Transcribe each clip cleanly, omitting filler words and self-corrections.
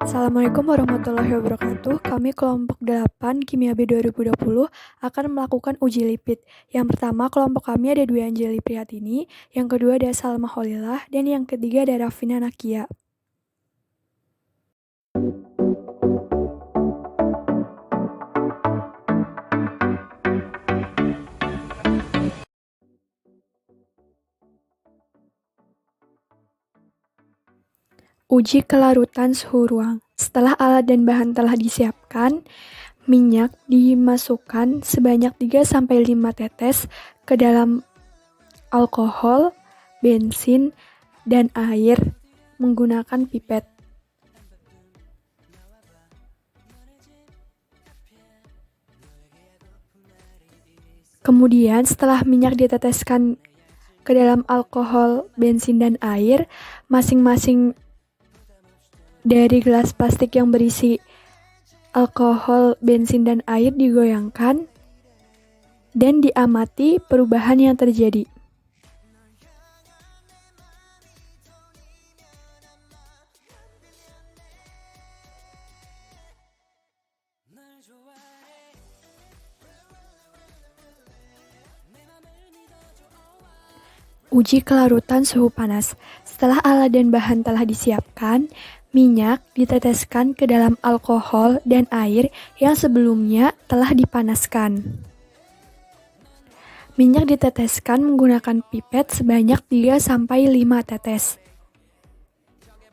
Assalamualaikum warahmatullahi wabarakatuh. Kami kelompok 8 Kimia B 2020 akan melakukan uji lipid. Yang pertama, kelompok kami ada 2 Anjeli Prihatini, yang kedua ada Salma Kholilah, dan yang ketiga ada Rafina Nakia. Uji kelarutan suhu ruang. Setelah alat dan bahan telah disiapkan, minyak dimasukkan sebanyak 3-5 tetes ke dalam alkohol, bensin, dan air menggunakan pipet. Kemudian setelah minyak diteteskan ke dalam alkohol, bensin, dan air, masing-masing dari gelas plastik yang berisi alkohol, bensin, dan air digoyangkan dan diamati perubahan yang terjadi. Uji kelarutan suhu panas. Setelah alat dan bahan telah disiapkan, minyak diteteskan ke dalam alkohol dan air yang sebelumnya telah dipanaskan. Minyak diteteskan menggunakan pipet sebanyak 3-5 tetes.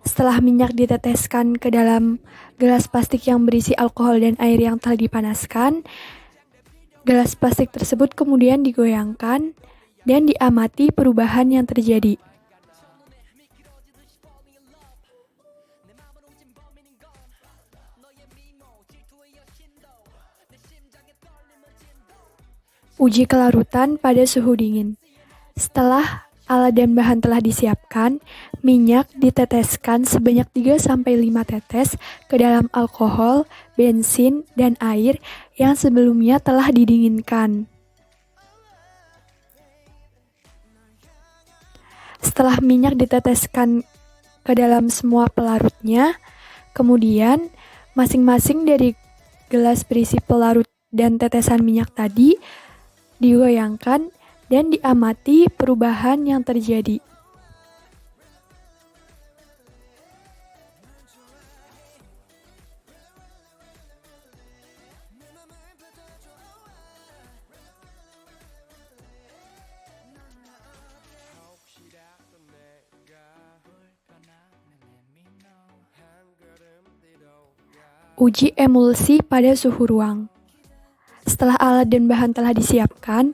Setelah minyak diteteskan ke dalam gelas plastik yang berisi alkohol dan air yang telah dipanaskan, gelas plastik tersebut kemudian digoyangkan dan diamati perubahan yang terjadi. Uji kelarutan pada suhu dingin. Setelah alat dan bahan telah disiapkan, minyak diteteskan sebanyak 3-5 tetes ke dalam alkohol, bensin, dan air yang sebelumnya telah didinginkan. Setelah minyak diteteskan ke dalam semua pelarutnya, kemudian masing-masing dari gelas berisi pelarut dan tetesan minyak tadi digoyangkan dan diamati perubahan yang terjadi. Uji emulsi pada suhu ruang. Setelah alat dan bahan telah disiapkan,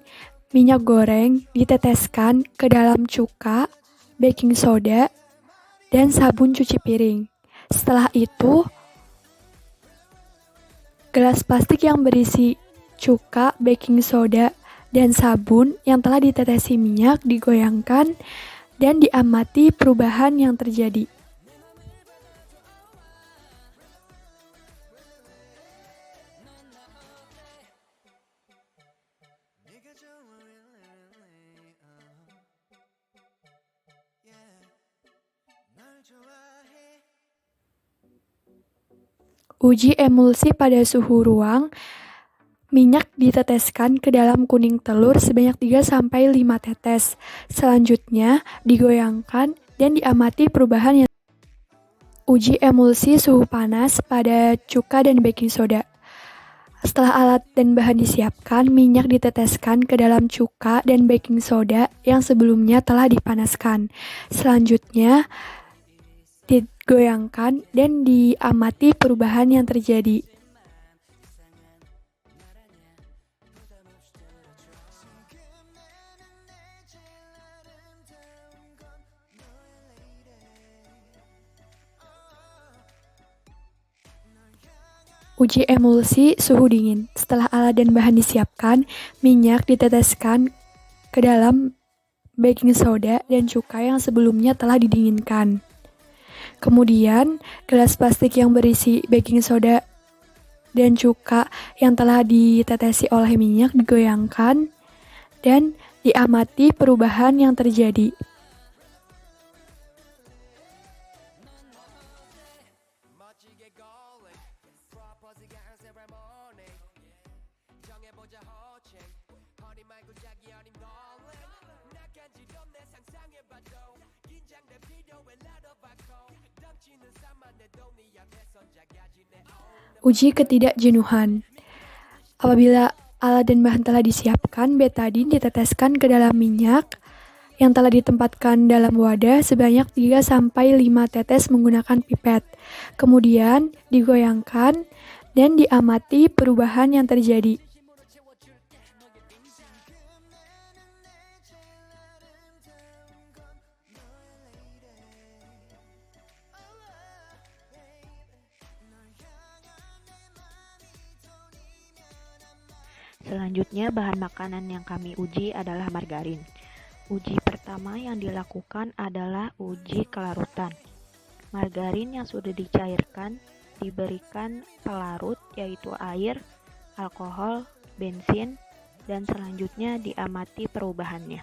minyak goreng diteteskan ke dalam cuka, baking soda, dan sabun cuci piring. Setelah itu, gelas plastik yang berisi cuka, baking soda, dan sabun yang telah ditetesi minyak digoyangkan dan diamati perubahan yang terjadi. Uji emulsi pada suhu ruang. Minyak diteteskan ke dalam kuning telur sebanyak 3-5 tetes. Selanjutnya digoyangkan dan diamati perubahan yang. Uji emulsi suhu panas pada cuka dan baking soda. Setelah alat dan bahan disiapkan, minyak diteteskan ke dalam cuka dan baking soda yang sebelumnya telah dipanaskan. Selanjutnya digoyangkan dan diamati perubahan yang terjadi. Uji emulsi suhu dingin. Setelah alat dan bahan disiapkan, minyak diteteskan ke dalam baking soda dan cuka yang sebelumnya telah didinginkan. Kemudian, gelas plastik yang berisi baking soda dan cuka yang telah ditetesi oleh minyak digoyangkan dan diamati perubahan yang terjadi. Uji ketidakjenuhan. Apabila alat dan bahan telah disiapkan, betadin diteteskan ke dalam minyak yang telah ditempatkan dalam wadah sebanyak 3-5 tetes menggunakan pipet. Kemudian digoyangkan dan diamati perubahan yang terjadi. Selanjutnya, bahan makanan yang kami uji adalah margarin. Uji pertama yang dilakukan adalah uji kelarutan. Margarin yang sudah dicairkan diberikan pelarut yaitu air, alkohol, bensin, dan selanjutnya diamati perubahannya.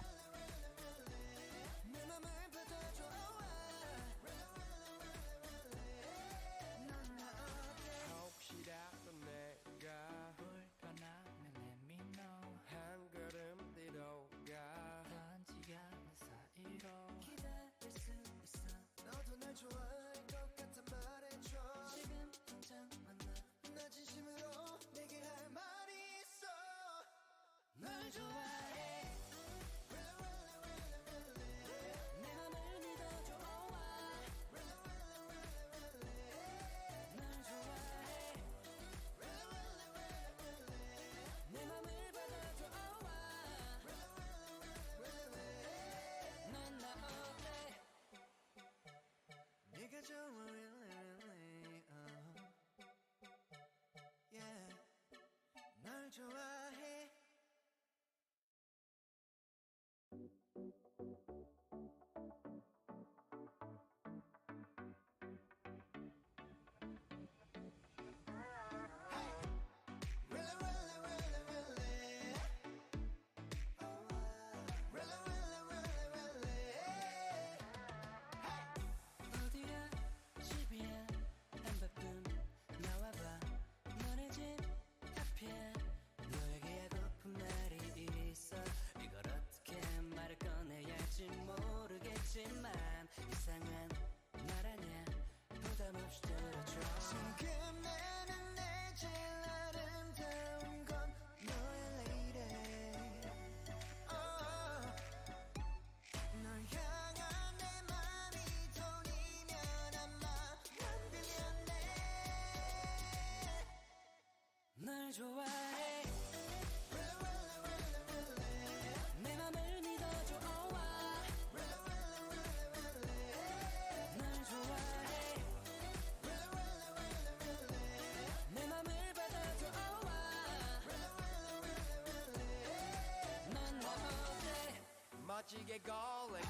멋지게 calling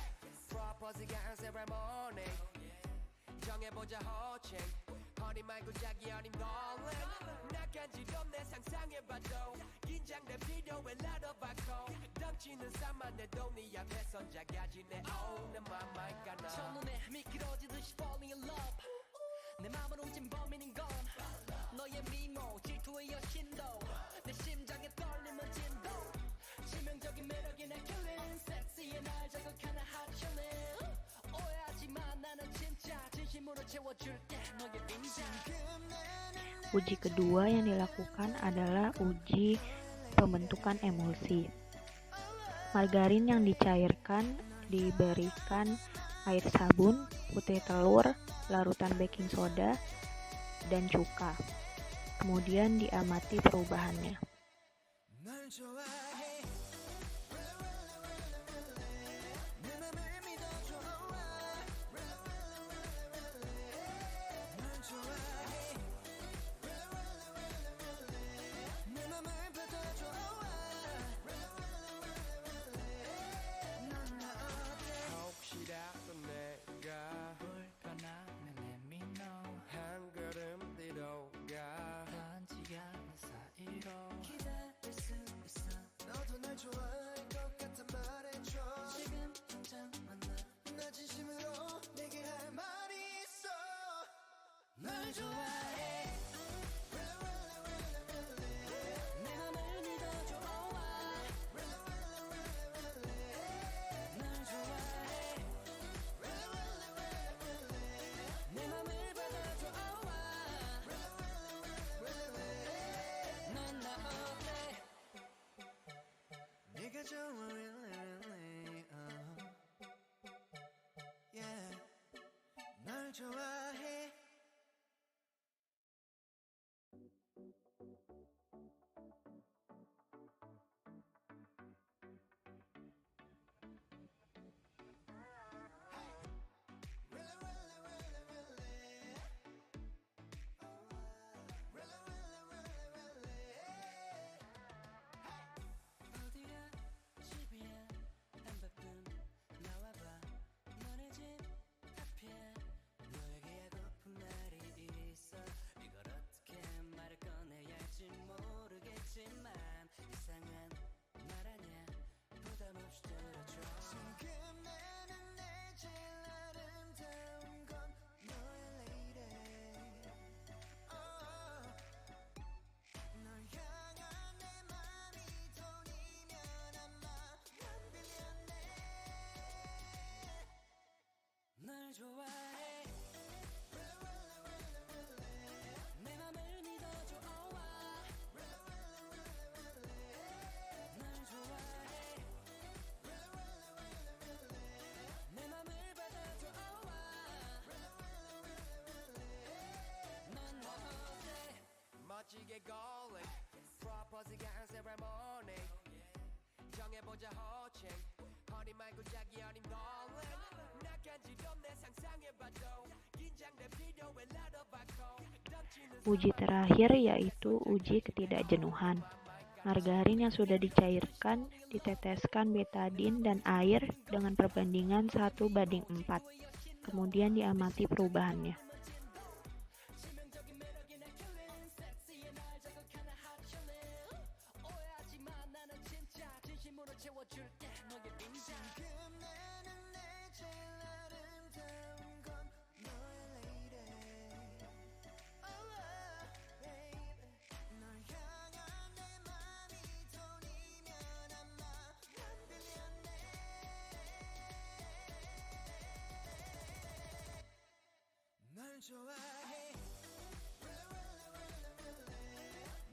프로포즈가 한 세레모니 정해보자 호칭 허니 말고 자기 어린 darling 낯간지럽네 상상해봐도 긴장된 필요에 나눠봐고 덩치는 산만해도 네 앞에선 작아지네 Oh 내 맘만 가나 첫눈에 미끄러지듯이 falling in love 내 맘을 훔친 범인인 건 너의 미모 질투의 여신도 내 심장에 떨림은 진도 치명적인 매력이 날 killing 섹시해 날 자극하는 hot chillin 오해하지마 나는 진짜 진심으로 채워줄게 너의 인장. Uji kedua yang dilakukan adalah uji pembentukan emulsi. Margarin yang dicairkan diberikan air sabun, putih telur, larutan baking soda, dan cuka. Kemudian diamati perubahannya. 좋아해 어디야 집이야 한바탕 나와봐 너네 집 앞이야 너에게 하고픈 말이 있어 이걸 어떻게 말을 꺼내야 할지 모르겠지만 이상한 말 아냐 부담 없이 들어줘 지금 나는 내 제일 아름다운 건 너의 lady 널 향한 내 맘이 돈이면 아마 난 빌렸네 널 좋아해 내 맘을 믿어줘 oh, 널 좋아해 내 맘을 받아줘 oh, 넌 어때 멋지게 golden 프로포즈가 한 세레모니 정해보자 호칭 허니 말고 자기 어린 golden 나간지럼 내 상상해봐도 긴장된 비디오에 나눠봐고 Uji terakhir yaitu uji ketidakjenuhan. Margarin yang sudah dicairkan diteteskan betadin dan air dengan perbandingan 1:4. Kemudian diamati perubahannya. 치명적인 매력이 날 killing 섹시해 날 자극하는 hot chillin 오해하지마 나는 진짜 진심으로 채워줄게 너의 빈장 지금 나는 내 제일 아름다운 건 너의 lady baby 널 향한 내 맘이 돈이면 아마 난 빌렸네 널 좋아해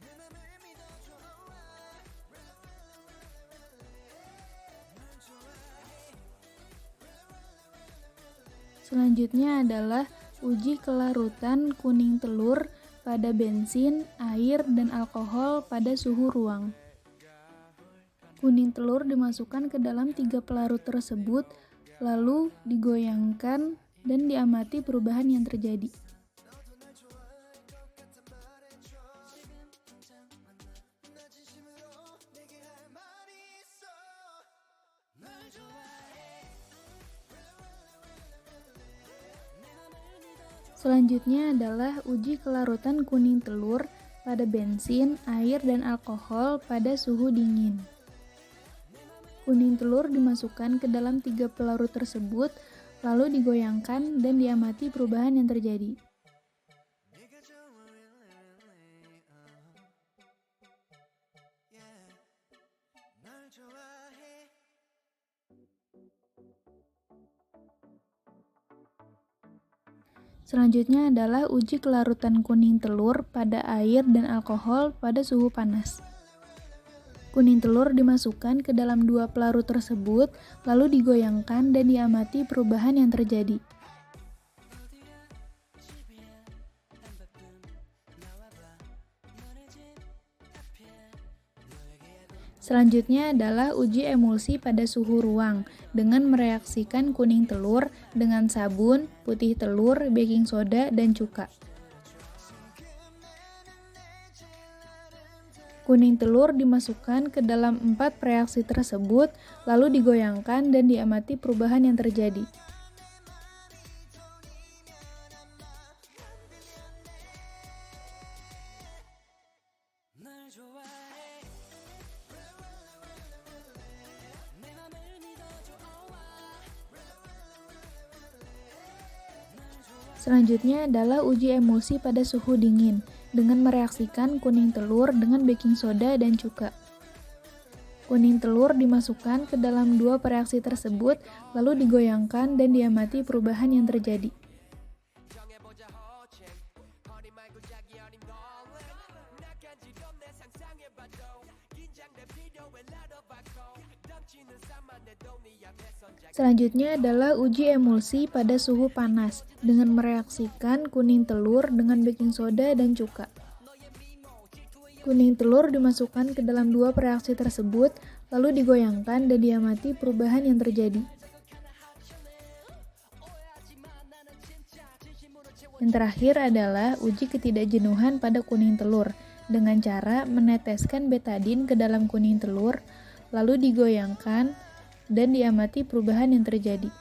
내 맘을 믿어줘 널 좋아해 Selanjutnya adalah uji kelarutan kuning telur pada bensin, air, dan alkohol pada suhu ruang. Kuning telur dimasukkan ke dalam 3 pelarut tersebut, lalu digoyangkan dan diamati perubahan yang terjadi. Selanjutnya adalah uji kelarutan kuning telur pada bensin, air, dan alkohol pada suhu dingin. Kuning telur dimasukkan ke dalam 3 pelarut tersebut, lalu digoyangkan dan diamati perubahan yang terjadi. Selanjutnya adalah uji kelarutan kuning telur pada air dan alkohol pada suhu panas. Kuning telur dimasukkan ke dalam 2 pelarut tersebut, lalu digoyangkan dan diamati perubahan yang terjadi. Selanjutnya adalah uji emulsi pada suhu ruang dengan mereaksikan kuning telur dengan sabun, putih telur, baking soda, dan cuka. Kuning telur dimasukkan ke dalam 4 reaksi tersebut, lalu digoyangkan dan diamati perubahan yang terjadi. Selanjutnya adalah uji emulsi pada suhu dingin dengan mereaksikan kuning telur dengan baking soda dan cuka. Kuning telur dimasukkan ke dalam 2 reaksi tersebut, lalu digoyangkan dan diamati perubahan yang terjadi. 정해보자 호칭 허니 말고 자기 어린 golden 나간지럼 내 상상해봐도 긴장된 비디오에 나눠봐고 덩치는 산만 Selanjutnya adalah uji emulsi pada suhu panas dengan mereaksikan kuning telur dengan baking soda dan cuka. Kuning telur dimasukkan ke dalam dua reaksi tersebut, lalu digoyangkan dan diamati perubahan yang terjadi. Yang terakhir adalah uji ketidakjenuhan pada kuning telur dengan cara meneteskan betadin ke dalam kuning telur, lalu digoyangkan dan diamati perubahan yang terjadi.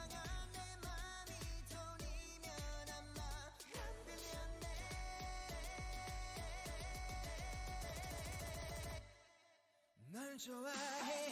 널 좋아해